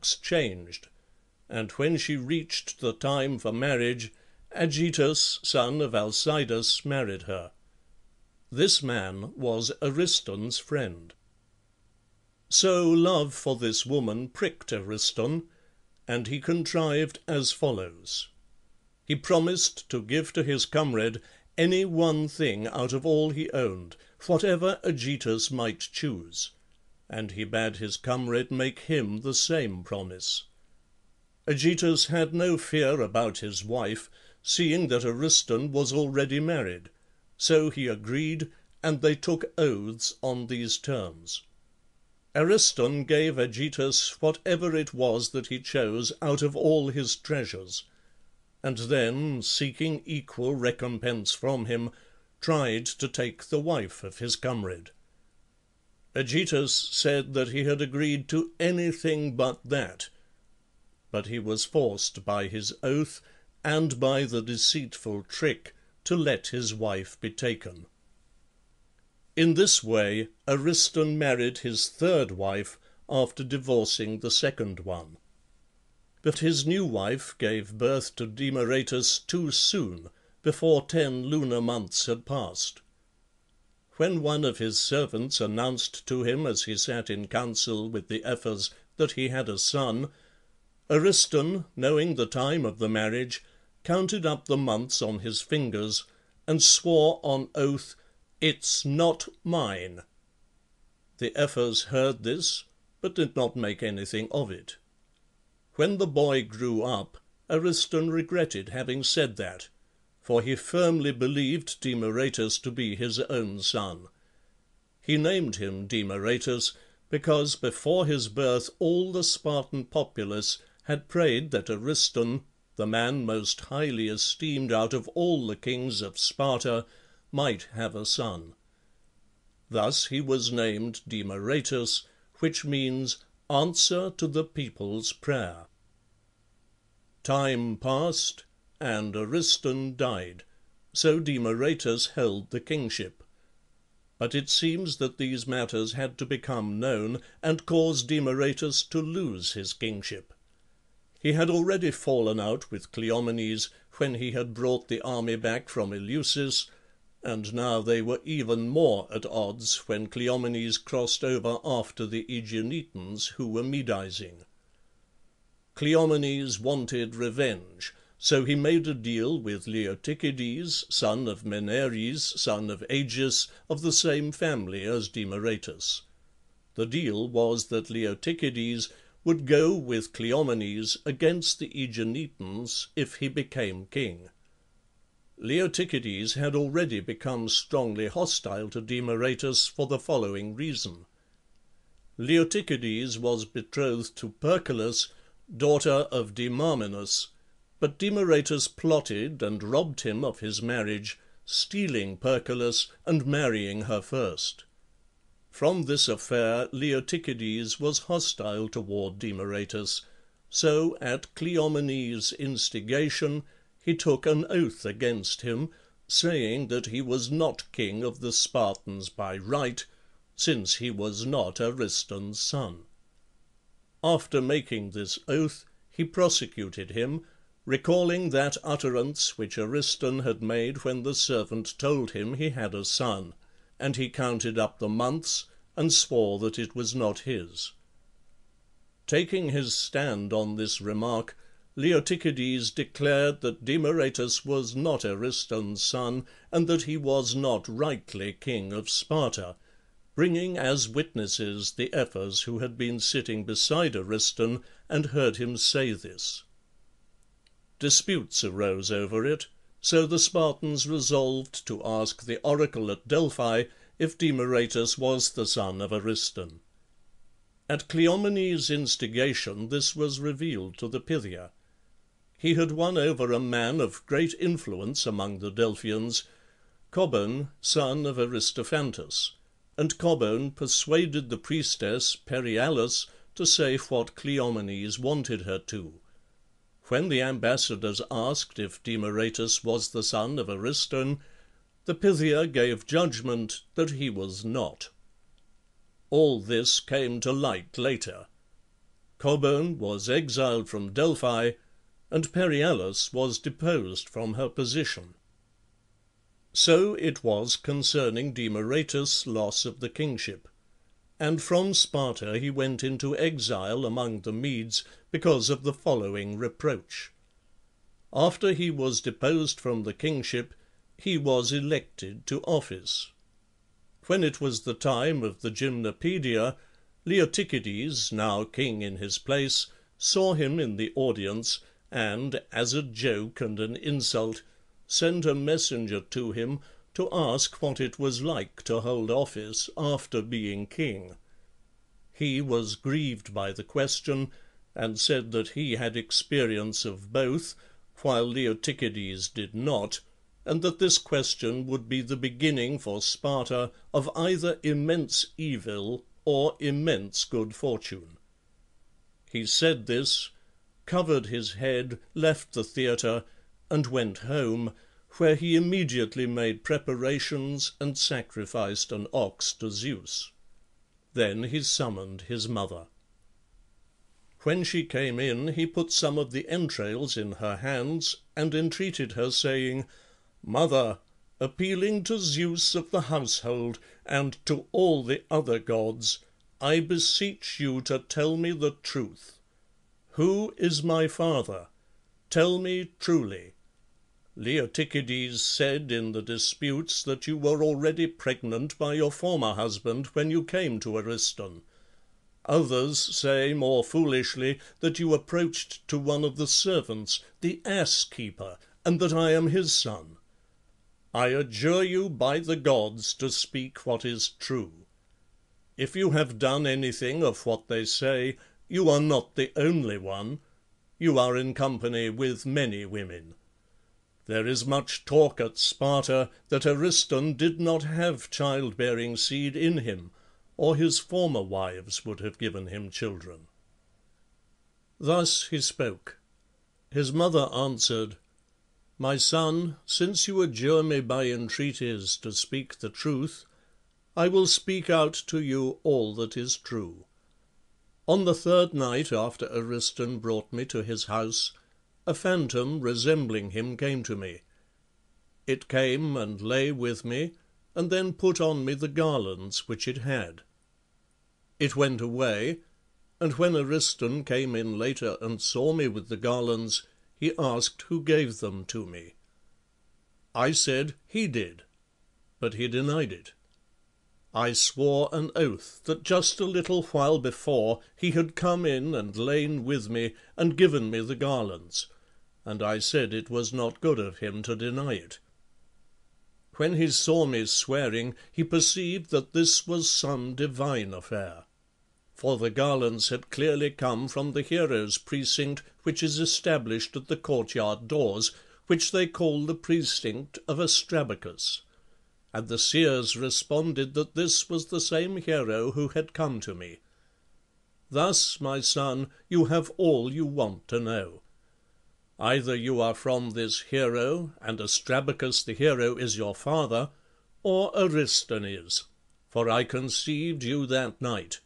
looks changed, and when she reached the time for marriage, Aegetus, son of Alcidas, married her. This man was Ariston's friend. So love for this woman pricked Ariston, and he contrived as follows. He promised to give to his comrade any one thing out of all he owned, whatever Aegetus might choose, and he bade his comrade make him the same promise. Aegetus had no fear about his wife, seeing that Ariston was already married, so he agreed, and they took oaths on these terms. Ariston gave Aegetus whatever it was that he chose out of all his treasures, and then, seeking equal recompense from him, tried to take the wife of his comrade. Aegetus said that he had agreed to anything but that, but he was forced by his oath and by the deceitful trick to let his wife be taken. In this way Ariston married his third wife after divorcing the second one. But his new wife gave birth to Demaratus too soon, before 10 lunar months had passed. When one of his servants announced to him as he sat in council with the Ephors that he had a son, Ariston, knowing the time of the marriage, counted up the months on his fingers, and swore on oath, "It's not mine." The Ephors heard this, but did not make anything of it. When the boy grew up, Ariston regretted having said that, for he firmly believed Demaratus to be his own son. He named him Demaratus because before his birth all the Spartan populace had prayed that Ariston, the man most highly esteemed out of all the kings of Sparta, might have a son. Thus he was named Demaratus, which means answer to the people's prayer. Time passed, and Ariston died, so Demaratus held the kingship. But it seems that these matters had to become known, and caused Demaratus to lose his kingship. He had already fallen out with Cleomenes when he had brought the army back from Eleusis, and now they were even more at odds when Cleomenes crossed over after the Aeginetans, who were Medizing. Cleomenes wanted revenge, so he made a deal with Leotychides, son of Menares, son of Agis, of the same family as Demaratus. The deal was that Leotychides would go with Cleomenes against the Aeginetans if he became king. Leotychides had already become strongly hostile to Demaratus for the following reason. Leotychides was betrothed to Percillus, daughter of Demamenus, but Demaratus plotted and robbed him of his marriage, stealing Percillus and marrying her first. From this affair Leotychides was hostile toward Demaratus, so at Cleomenes' instigation he took an oath against him, saying that he was not king of the Spartans by right, since he was not Ariston's son. After making this oath, he prosecuted him, recalling that utterance which Ariston had made when the servant told him he had a son, and he counted up the months, and swore that it was not his. Taking his stand on this remark, Leotychides declared that Demaratus was not Ariston's son, and that he was not rightly king of Sparta, bringing as witnesses the Ephors who had been sitting beside Ariston and heard him say this. Disputes arose over it, so the Spartans resolved to ask the oracle at Delphi if Demaratus was the son of Ariston. At Cleomenes' instigation this was revealed to the Pythia. He had won over a man of great influence among the Delphians, Cobon, son of Aristophantus, and Cobon persuaded the priestess Perialus to say what Cleomenes wanted her to. When the ambassadors asked if Demaratus was the son of Ariston, the Pythia gave judgment that he was not. All this came to light later. Cobone was exiled from Delphi, and Perialus was deposed from her position. So it was concerning Demaratus' loss of the kingship, and from Sparta he went into exile among the Medes because of the following reproach. After he was deposed from the kingship, he was elected to office. When it was the time of the Gymnopaedia, Leotychides, now king in his place, saw him in the audience, and, as a joke and an insult, sent a messenger to him to ask what it was like to hold office after being king. He was grieved by the question, and said that he had experience of both, while Leotychides did not, and that this question would be the beginning for Sparta of either immense evil or immense good fortune. He said this, covered his head, left the theatre, and went home, where he immediately made preparations and sacrificed an ox to Zeus. Then he summoned his mother. When she came in, he put some of the entrails in her hands, and entreated her, saying, "Mother, appealing to Zeus of the household, and to all the other gods, I beseech you to tell me the truth. Who is my father? Tell me truly. Leotychides said in the disputes that you were already pregnant by your former husband when you came to Ariston. Others say more foolishly that you approached to one of the servants, the ass-keeper, and that I am his son. I adjure you by the gods to speak what is true. If you have done anything of what they say, you are not the only one. You are in company with many women. There is much talk at Sparta that Ariston did not have childbearing seed in him, or his former wives would have given him children." Thus he spoke. His mother answered, "My son, since you adjure me by entreaties to speak the truth, I will speak out to you all that is true. On the third night after Ariston brought me to his house, a phantom resembling him came to me. It came and lay with me, and then put on me the garlands which it had. It went away, and when Ariston came in later and saw me with the garlands, he asked who gave them to me. I said he did, but he denied it. I swore an oath that just a little while before he had come in and lain with me and given me the garlands, and I said it was not good of him to deny it. When he saw me swearing, he perceived that this was some divine affair, for the garlands had clearly come from the hero's precinct, which is established at the courtyard doors, which they call the precinct of Astrabacus. And the seers responded that this was the same hero who had come to me. Thus, my son, you have all you want to know. Either you are from this hero, and Astrabacus the hero is your father, or Ariston is, for I conceived you that night.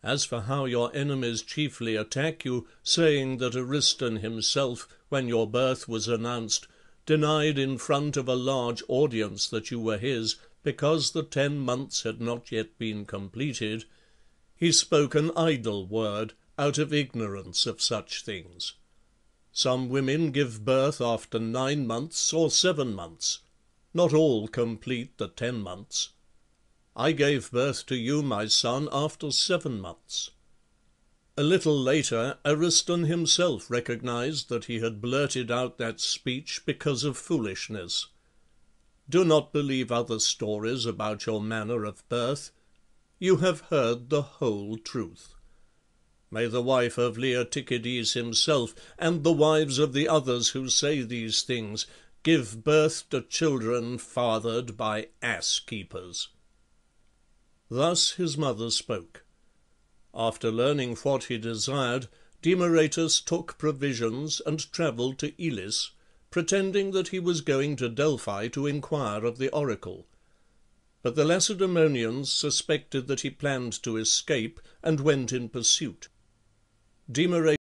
As for how your enemies chiefly attack you, saying that Ariston himself, when your birth was announced, denied in front of a large audience that you were his, because the 10 months had not yet been completed, he spoke an idle word, out of ignorance of such things. Some women give birth after 9 months or 7 months. Not all complete the 10 months. I gave birth to you, my son, after 7 months. A little later, Ariston himself recognized that he had blurted out that speech because of foolishness. Do not believe other stories about your manner of birth. You have heard the whole truth. May the wife of Leotychides himself, and the wives of the others who say these things, give birth to children fathered by ass-keepers." Thus his mother spoke. After learning what he desired, Demaratus took provisions and travelled to Elis, pretending that he was going to Delphi to inquire of the oracle. But the Lacedaemonians suspected that he planned to escape, and went in pursuit. Demurrage